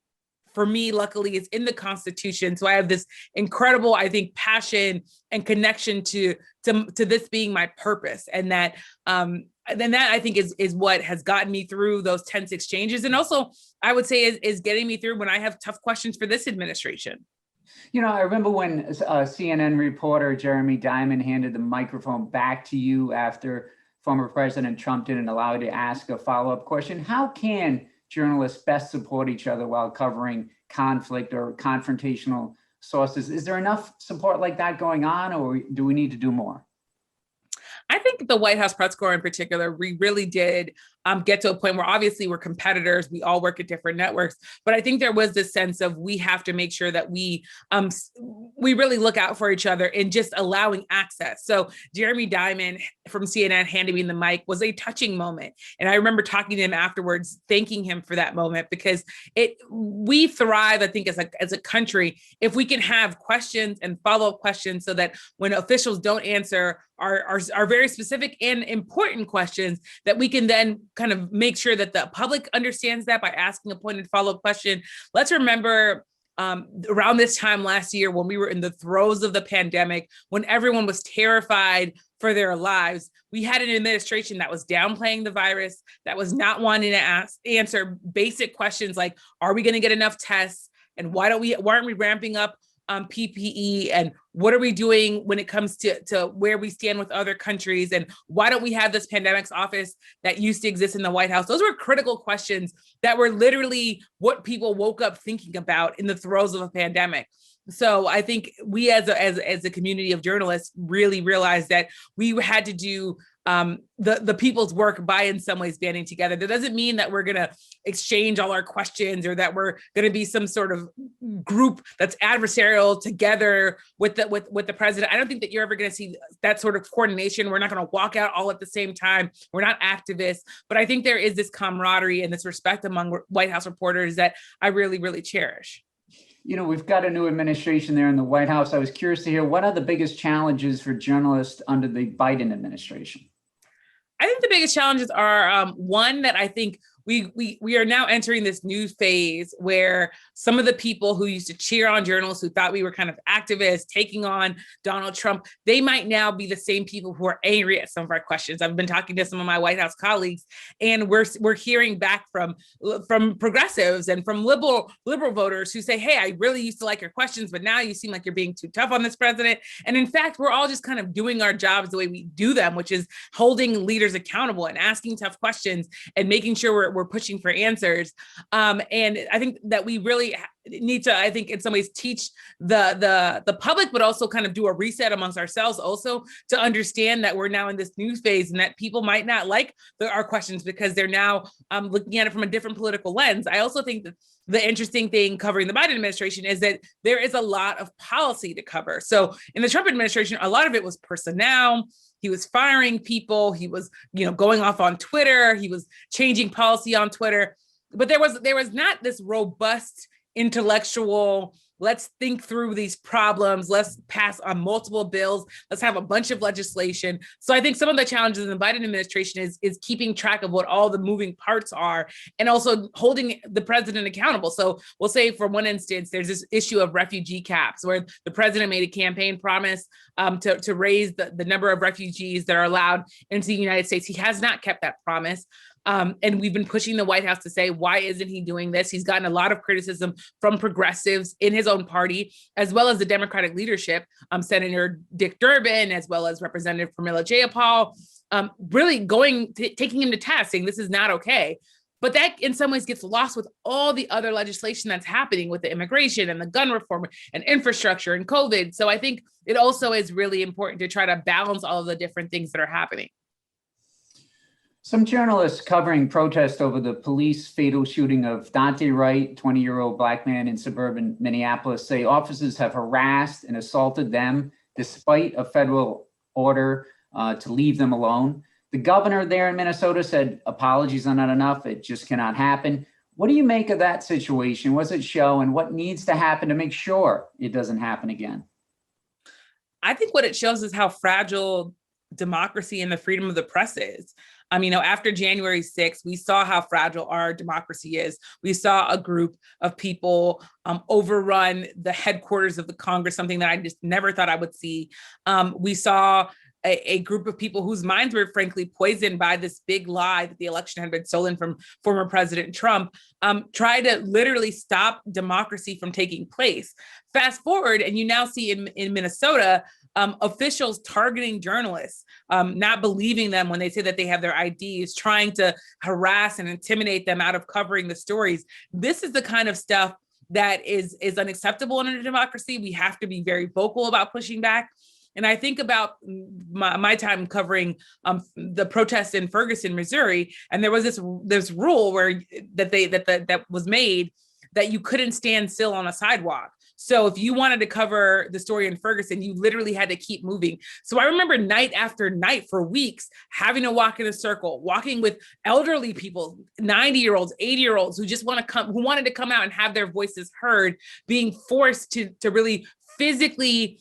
for me, luckily, is in the Constitution. So I have this incredible, I think, passion and connection to this being my purpose. And that I think is what has gotten me through those tense exchanges. And also, I would say is getting me through when I have tough questions for this administration. You know, I remember when CNN reporter Jeremy Diamond handed the microphone back to you after former President Trump didn't allow you to ask a follow-up question. How can journalists best support each other while covering conflict or confrontational sources? Is there enough support like that going on, or do we need to do more? I think the White House press corps in particular, we really did get to a point where obviously we're competitors, we all work at different networks, but I think there was this sense of we have to make sure that we really look out for each other in just allowing access. So Jeremy Diamond from CNN handing me the mic was a touching moment. And I remember talking to him afterwards, thanking him for that moment, because we thrive, I think, as a country, if we can have questions and follow-up questions so that when officials don't answer are very specific and important questions, that we can then kind of make sure that the public understands that by asking a pointed follow-up question. Let's remember around this time last year, when we were in the throes of the pandemic, when everyone was terrified for their lives, we had an administration that was downplaying the virus, that was not wanting to answer basic questions like, are we going to get enough tests? And why aren't we ramping up PPE, and what are we doing when it comes to where we stand with other countries, and why don't we have this pandemics office that used to exist in the White House? Those were critical questions that were literally what people woke up thinking about in the throes of a pandemic. So I think we as a community of journalists really realized that we had to do the people's work by in some ways banding together. That doesn't mean that we're going to exchange all our questions or that we're going to be some sort of group that's adversarial together with the president. I don't think that you're ever going to see that sort of coordination. We're not going to walk out all at the same time. We're not activists, but I think there is this camaraderie and this respect among White House reporters that I really, really cherish. You know, we've got a new administration there in the White House. I was curious to hear, what are the biggest challenges for journalists under the Biden administration? I think the biggest challenges are one, that I think we are now entering this new phase where some of the people who used to cheer on journalists, who thought we were kind of activists taking on Donald Trump, they might now be the same people who are angry at some of our questions. I've been talking to some of my White House colleagues, and we're hearing back from progressives and from liberal voters who say, hey, I really used to like your questions, but now you seem like you're being too tough on this president. And in fact, we're all just kind of doing our jobs the way we do them, which is holding leaders accountable and asking tough questions and making sure we're pushing for answers. And I think that we really need to, I think in some ways, teach the public, but also kind of do a reset amongst ourselves also to understand that we're now in this new phase and that people might not like our questions because they're now looking at it from a different political lens. I also think that the interesting thing covering the Biden administration is that there is a lot of policy to cover. So in the Trump administration, a lot of it was personnel. He was firing people. He was, going off on Twitter. He was changing policy on Twitter. But there was not this robust intellectual, let's think through these problems. Let's pass on multiple bills. Let's have a bunch of legislation. So I think some of the challenges in the Biden administration is keeping track of what all the moving parts are and also holding the president accountable. So we'll say, for one instance, there's this issue of refugee caps where the president made a campaign promise to raise the number of refugees that are allowed into the United States. He has not kept that promise. And we've been pushing the White House to say, why isn't he doing this? He's gotten a lot of criticism from progressives in his own party, as well as the Democratic leadership, Senator Dick Durbin, as well as Representative Pramila Jayapal, really taking him to task, saying this is not okay. But that in some ways gets lost with all the other legislation that's happening with the immigration and the gun reform and infrastructure and COVID. So I think it also is really important to try to balance all of the different things that are happening. Some journalists covering protests over the police fatal shooting of Dante Wright, 20-year-old Black man in suburban Minneapolis, say officers have harassed and assaulted them despite a federal order to leave them alone. The governor there in Minnesota said apologies are not enough. It just cannot happen. What do you make of that situation? What does it show, and what needs to happen to make sure it doesn't happen again? I think what it shows is how fragile democracy and the freedom of the press is. After January 6th, we saw how fragile our democracy is. We saw a group of people overrun the headquarters of the Congress, something that I just never thought I would see. We saw a group of people whose minds were frankly poisoned by this big lie that the election had been stolen from former President Trump, try to literally stop democracy from taking place. Fast forward, and you now see in Minnesota, officials targeting journalists, not believing them when they say that they have their IDs, trying to harass and intimidate them out of covering the stories. This is the kind of stuff that is unacceptable in a democracy. We have to be very vocal about pushing back. And I think about my time covering the protests in Ferguson, Missouri, and there was this rule where that was made that you couldn't stand still on a sidewalk. So if you wanted to cover the story in Ferguson, you literally had to keep moving. So I remember night after night for weeks having to walk in a circle, walking with elderly people, 90-year-olds, 80-year-olds who just who wanted to come out and have their voices heard, being forced to really physically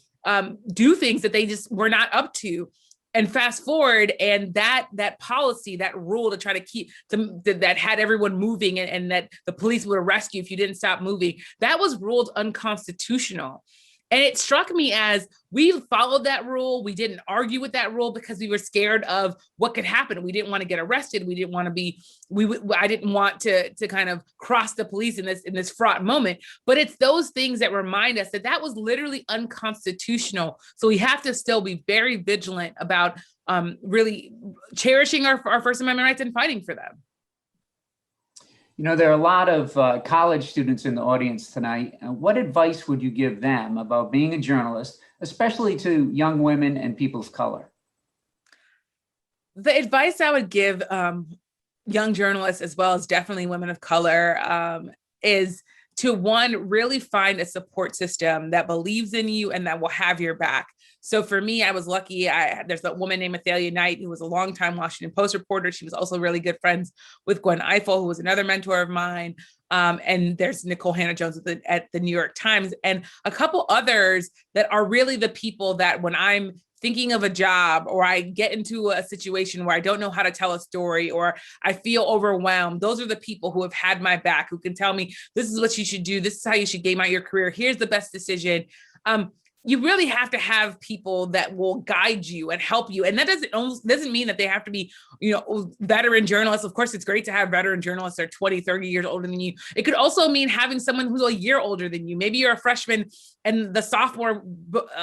do things that they just were not up to. And fast forward, and that policy, that rule to try to keep that had everyone moving and that the police would arrest you if you didn't stop moving, that was ruled unconstitutional. And it struck me as we followed that rule. We didn't argue with that rule because we were scared of what could happen. We didn't want to get arrested. We didn't want to be, I didn't want to kind of cross the police in this fraught moment. But it's those things that remind us that that was literally unconstitutional. So we have to still be very vigilant about really cherishing our First Amendment rights and fighting for them. There are a lot of college students in the audience tonight. What advice would you give them about being a journalist, especially to young women and people of color? The advice I would give young journalists, as well as definitely women of color, is to, one, really find a support system that believes in you and that will have your back. So for me, I was lucky. There's a woman named Athalia Knight, who was a longtime Washington Post reporter. She was also really good friends with Gwen Ifill, who was another mentor of mine. And there's Nicole Hannah-Jones at the New York Times, and a couple others that are really the people that when I'm thinking of a job, or I get into a situation where I don't know how to tell a story, or I feel overwhelmed, those are the people who have had my back, who can tell me, this is what you should do. This is how you should game out your career. Here's the best decision. You really have to have people that will guide you and help you. And that doesn't mean that they have to be, veteran journalists. Of course, it's great to have veteran journalists that are 20, 30 years older than you. It could also mean having someone who's a year older than you. Maybe you're a freshman and the sophomore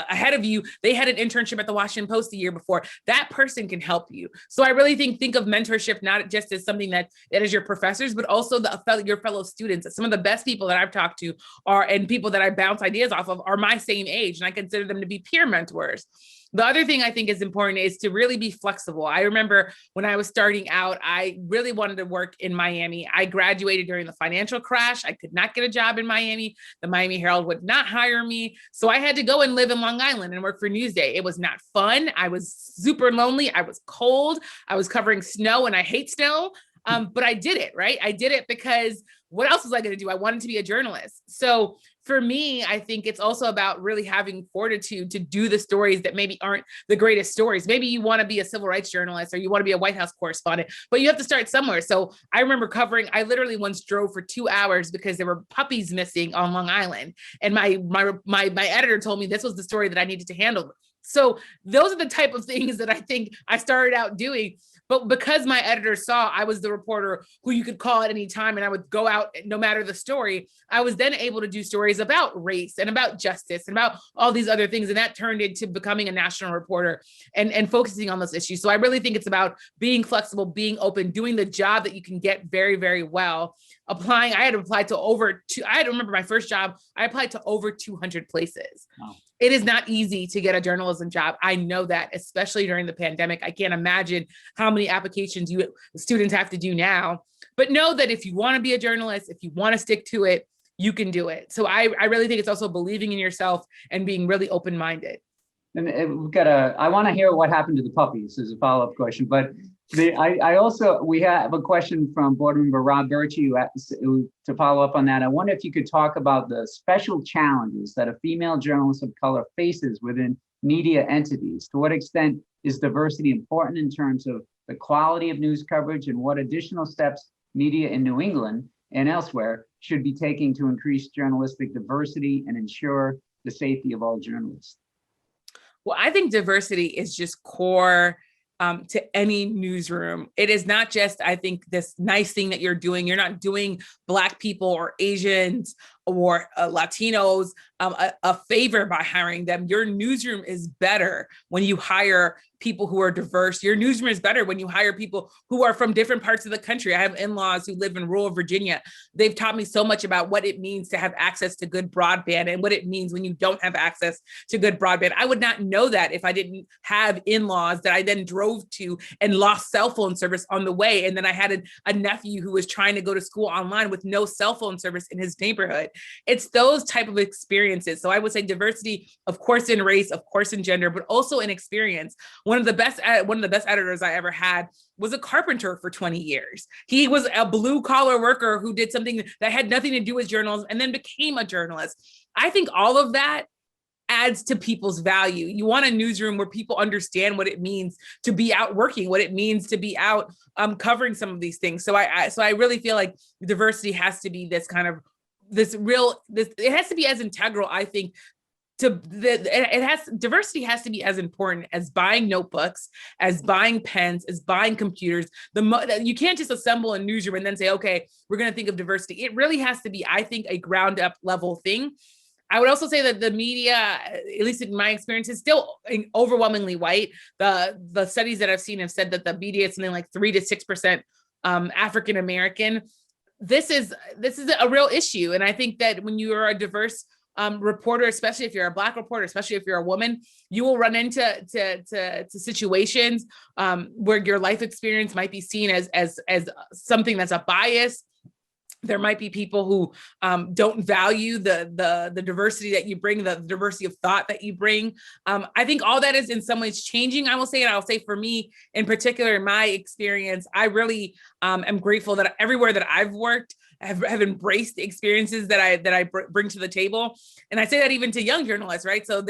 ahead of you, they had an internship at the Washington Post the year before. That person can help you. So I really think of mentorship not just as something that is your professors, but also your fellow students. Some of the best people that I've talked to and people that I bounce ideas off of are my same age, and I consider them to be peer mentors. The other thing I think is important is to really be flexible. I remember when I was starting out, I really wanted to work in Miami. I graduated during the financial crash. I could not get a job in Miami. The Miami Herald would not hire me. So I had to go and live in Long Island and work for Newsday. It was not fun. I was super lonely. I was cold. I was covering snow, and I hate snow. But I did it, right? I did it because what else was I going to do? I wanted to be a journalist. So for me, I think it's also about really having fortitude to do the stories that maybe aren't the greatest stories. Maybe you want to be a civil rights journalist, or you want to be a White House correspondent, but you have to start somewhere. So I remember I literally once drove for 2 hours because there were puppies missing on Long Island. And my editor told me this was the story that I needed to handle. So those are the type of things that I think I started out doing. But because my editor saw I was the reporter who you could call at any time and I would go out no matter the story, I was then able to do stories about race and about justice and about all these other things. And that turned into becoming a national reporter and focusing on those issues. So I really think it's about being flexible, being open, doing the job that you can get very, very well. Applying, I had applied to I remember my first job, I applied to over 200 places. Wow. It is not easy to get a journalism job. I know that, especially during the pandemic. I can't imagine how many applications students have to do now. But know that if you want to be a journalist, if you want to stick to it, you can do it. So I really think it's also believing in yourself and being really open-minded. And I want to hear what happened to the puppies as a follow-up question, but we have a question from board member Rob Birchie to follow up on that. I wonder if you could talk about the special challenges that a female journalist of color faces within media entities. To what extent is diversity important in terms of the quality of news coverage, and what additional steps media in New England and elsewhere should be taking to increase journalistic diversity and ensure the safety of all journalists? Well, I think diversity is just core to any newsroom. It is not just, I think, this nice thing that you're doing. You're not doing Black people or Asians or Latinos a favor by hiring them. Your newsroom is better when you hire people who are diverse. Your newsroom is better when you hire people who are from different parts of the country. I have in-laws who live in rural Virginia. They've taught me so much about what it means to have access to good broadband and what it means when you don't have access to good broadband. I would not know that if I didn't have in-laws that I then drove to and lost cell phone service on the way. And then I had a nephew who was trying to go to school online with no cell phone service in his neighborhood. It's those type of experiences. So I would say diversity, of course, in race, of course, in gender, but also in experience. One of the best editors I ever had was a carpenter for 20 years. He was a blue collar worker who did something that had nothing to do with journalism and then became a journalist. I think all of that adds to people's value. You want a newsroom where people understand what it means to be out working, what it means to be out covering some of these things. So I really feel like diversity has to be this kind of it has to be as integral, I think, diversity has to be as important as buying notebooks, as buying pens, as buying computers. You can't just assemble a newsroom and then say, okay, we're going to think of diversity. It really has to be, I think, a ground up level thing. I would also say that the media, at least in my experience, is still overwhelmingly white. The studies that I've seen have said that the media is something like 3 to 6% African American. This is a real issue. And I think that when you are a diverse reporter, especially if you're a Black reporter, especially if you're a woman, you will run into situations where your life experience might be seen as something that's a bias. There might be people who don't value the diversity that you bring, the diversity of thought that you bring. I think all that is in some ways changing, I will say. And I'll say for me in particular, in my experience, I really am grateful that everywhere that I've worked, have embraced the experiences that I bring to the table. And I say that even to young journalists, right? So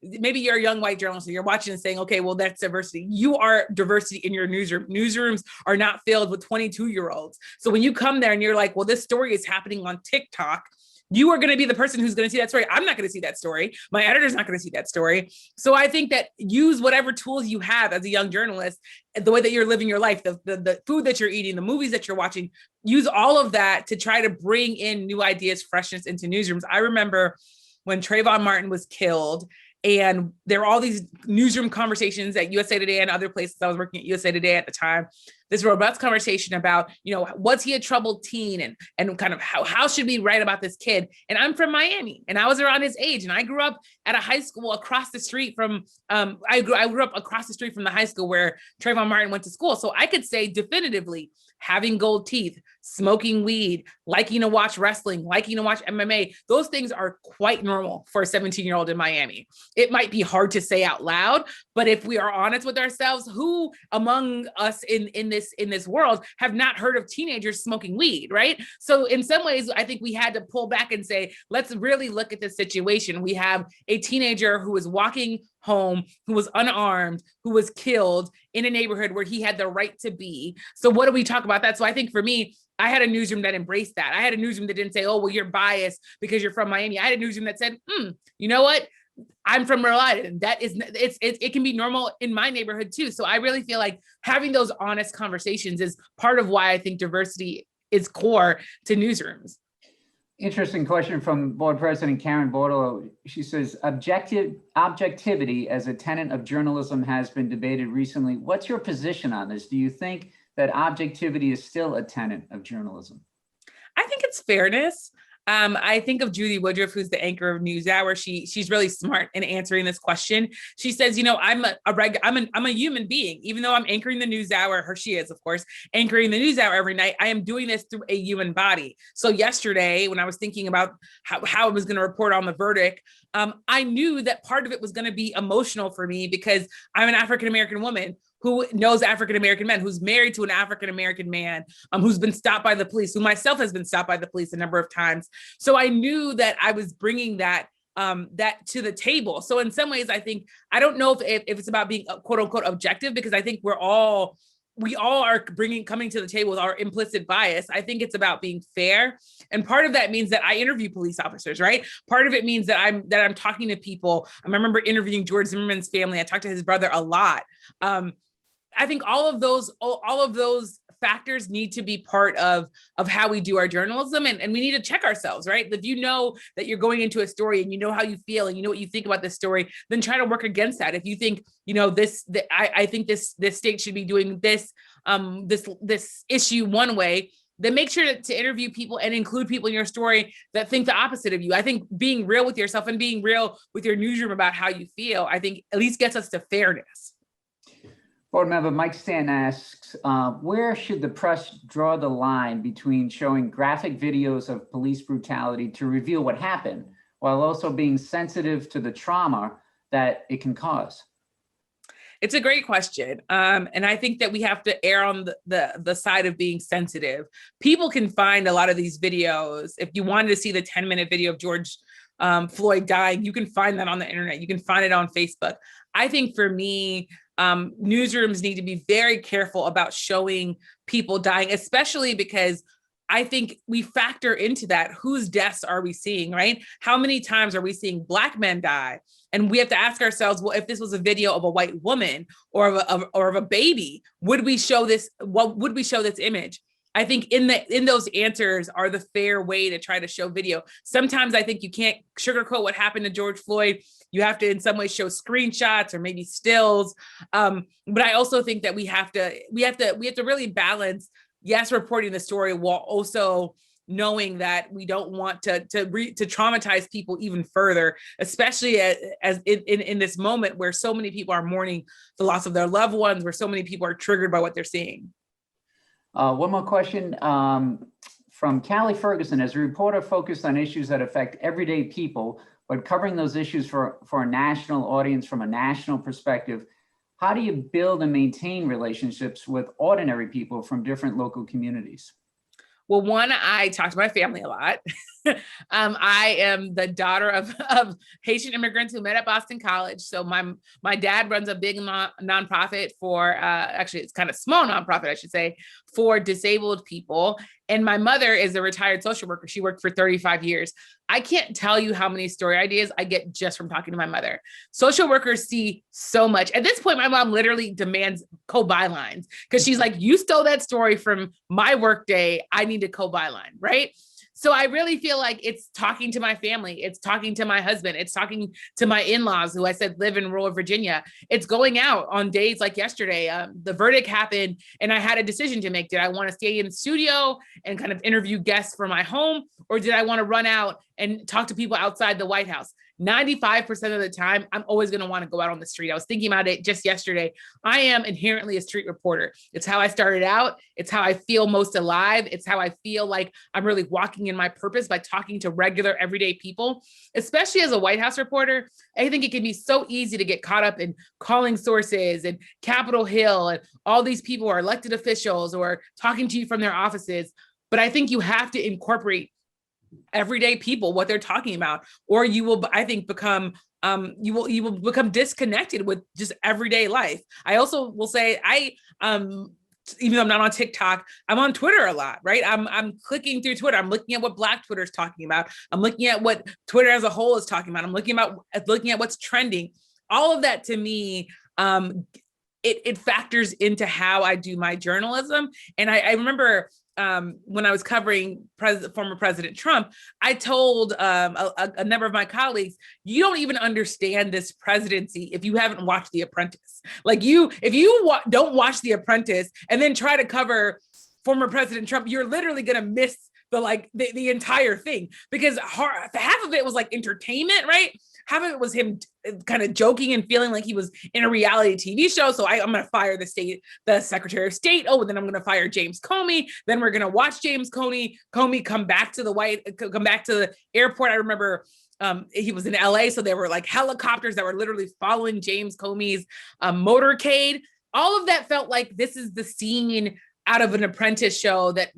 maybe you're a young white journalist and you're watching and saying, okay, well, that's diversity. You are diversity in your newsroom. Newsrooms are not filled with 22-year-olds. So when you come there and you're like, well, this story is happening on TikTok, you are going to be the person who's going to see that story. I'm not going to see that story. My editor's not going to see that story. So I think that use whatever tools you have as a young journalist, the way that you're living your life, the food that you're eating, the movies that you're watching, use all of that to try to bring in new ideas, freshness into newsrooms. I remember when Trayvon Martin was killed, and there were all these newsroom conversations at USA Today and other places. I was working at USA Today at the time. This robust conversation about, was he a troubled teen and kind of how should we write about this kid? And I'm from Miami and I was around his age and I grew up at a high school across the street from, I grew up across the street from the high school where Trayvon Martin went to school. So I could say definitively, having gold teeth, smoking weed, liking to watch wrestling, liking to watch MMA, those things are quite normal for a 17-year-old in Miami. It might be hard to say out loud, but if we are honest with ourselves, who among us in this world have not heard of teenagers smoking weed, right? So in some ways, I think we had to pull back and say, let's really look at this situation. We have a teenager who was walking home, who was unarmed, who was killed in a neighborhood where he had the right to be. So what do we talk about that? So I think for me, I had a newsroom that embraced that. I had a newsroom that didn't say, oh, well, you're biased because you're from Miami. I had a newsroom that said, you know what? I'm from Rhode Island. It can be normal in my neighborhood too. So I really feel like having those honest conversations is part of why I think diversity is core to newsrooms. Interesting question from Board President Karen Borlow. She says, objectivity as a tenet of journalism has been debated recently. What's your position on this? Do you think that objectivity is still a tenet of journalism? I think it's fairness. I think of Judy Woodruff, who's the anchor of NewsHour. She's really smart in answering this question. She says, you know, I'm a human being, even though I'm anchoring the NewsHour. She is, of course, anchoring the NewsHour every night. I am doing this through a human body. So yesterday, when I was thinking about how I was going to report on the verdict, I knew that part of it was going to be emotional for me because I'm an African-American woman who knows African-American men, who's married to an African-American man, who's been stopped by the police, who myself has been stopped by the police a number of times. So I knew that I was bringing that to the table. So in some ways, I think, I don't know if it's about being quote unquote objective, because I think we all are coming to the table with our implicit bias. I think it's about being fair. And part of that means that I interview police officers, right? Part of it means that I'm talking to people. I remember interviewing George Zimmerman's family. I talked to his brother a lot. I think all of those factors need to be part of how we do our journalism, and we need to check ourselves, right? If you know that you're going into a story and you know how you feel and you know what you think about this story, then try to work against that. If you think, you know, I think this state should be doing this issue one way, then make sure to interview people and include people in your story that think the opposite of you. I think being real with yourself and being real with your newsroom about how you feel, I think at least gets us to fairness. Board member Mike Stanton asks, where should the press draw the line between showing graphic videos of police brutality to reveal what happened, while also being sensitive to the trauma that it can cause? It's a great question. And I think that we have to err on the side of being sensitive. People can find a lot of these videos. If you wanted to see the 10-minute video of George Floyd dying, you can find that on the internet. You can find it on Facebook. I think for me, newsrooms need to be very careful about showing people dying, especially because I think we factor into that, whose deaths are we seeing, right? How many times are we seeing Black men die? And we have to ask ourselves, well, if this was a video of a white woman or of a baby, would we show this? What would we show this image? I think in those answers are the fair way to try to show video. Sometimes I think you can't sugarcoat what happened to George Floyd. You have to in some way show screenshots or maybe stills. But I also think that we have to really balance, yes, reporting the story while also knowing that we don't want to traumatize people even further, especially as in this moment where so many people are mourning the loss of their loved ones, where so many people are triggered by what they're seeing. One more question from Callie Ferguson. As a reporter focused on issues that affect everyday people, but covering those issues for a national audience from a national perspective, how do you build and maintain relationships with ordinary people from different local communities? Well, one, I talk to my family a lot. I am the daughter of Haitian immigrants who met at Boston College. So my dad runs a big nonprofit for, actually it's kind of small nonprofit, I should say, for disabled people. And my mother is a retired social worker. She worked for 35 years. I can't tell you how many story ideas I get just from talking to my mother. Social workers see so much. At this point, my mom literally demands co-bylines because she's like, you stole that story from my workday. I need a co-byline, right? So I really feel like it's talking to my family. It's talking to my husband. It's talking to my in-laws who I said live in rural Virginia. It's going out on days like yesterday. The verdict happened and I had a decision to make. Did I want to stay in the studio and kind of interview guests from my home? Or did I want to run out and talk to people outside the White House? 95% of the time, I'm always going to want to go out on the street. I was thinking about it just yesterday. I am inherently a street reporter. It's how I started out. It's how I feel most alive. It's how I feel like I'm really walking in my purpose by talking to regular, everyday people, especially as a White House reporter. I think it can be so easy to get caught up in calling sources and Capitol Hill and all these people who are elected officials or talking to you from their offices. But I think you have to incorporate everyday people, what they're talking about, or you will, I think, become you will become disconnected with just everyday life. I also will say I even though I'm not on TikTok, I'm on Twitter a lot, right? I'm clicking through Twitter. I'm looking at what Black Twitter is talking about. I'm looking at what Twitter as a whole is talking about. I'm looking at what's trending. All of that to me, it factors into how I do my journalism. And I remember when I was covering former President Trump, I told a number of my colleagues, you don't even understand this presidency if you haven't watched The Apprentice. Like if you don't watch The Apprentice and then try to cover former President Trump, you're literally gonna miss the entire thing, because half of it was like entertainment, right? Half of it was him kind of joking and feeling like he was in a reality TV show. So I'm going to fire the Secretary of State. Oh, and then I'm going to fire James Comey. Then we're going to watch James Comey come back to the airport. I remember he was in LA. So there were like helicopters that were literally following James Comey's motorcade. All of that felt like this is the scene out of an Apprentice show that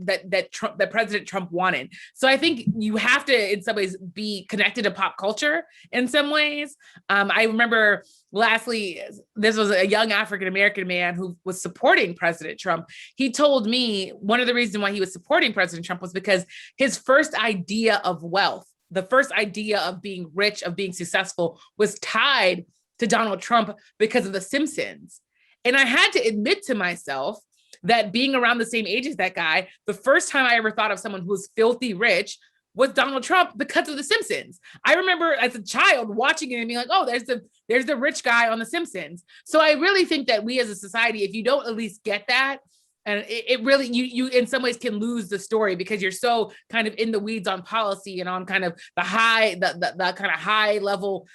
President Trump wanted. So I think you have to, in some ways, be connected to pop culture in some ways. I remember, lastly, this was a young African-American man who was supporting President Trump. He told me one of the reasons why he was supporting President Trump was because his first idea of wealth, the first idea of being rich, of being successful, was tied to Donald Trump because of The Simpsons. And I had to admit to myself that being around the same age as that guy, the first time I ever thought of someone who was filthy rich was Donald Trump because of The Simpsons. I remember as a child watching it and being like, oh, there's the rich guy on The Simpsons. So I really think that we as a society, if you don't at least get that, and it really, you in some ways can lose the story because you're so kind of in the weeds on policy and on kind of the kind of high level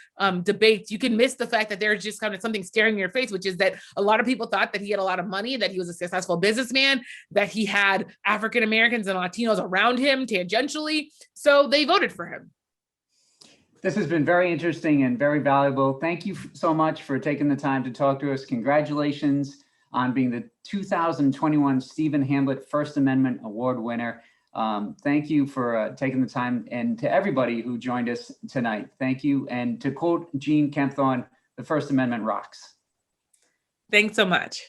debates. You can miss the fact that there's just kind of something staring in your face, which is that a lot of people thought that he had a lot of money, that he was a successful businessman, that he had African Americans and Latinos around him tangentially. So they voted for him. This has been very interesting and very valuable. Thank you so much for taking the time to talk to us. Congratulations on being the 2021 Stephen Hamblett First Amendment Award winner. Thank you for taking the time, and to everybody who joined us tonight. Thank you. And to quote Jean Kempthorne, the First Amendment rocks. Thanks so much.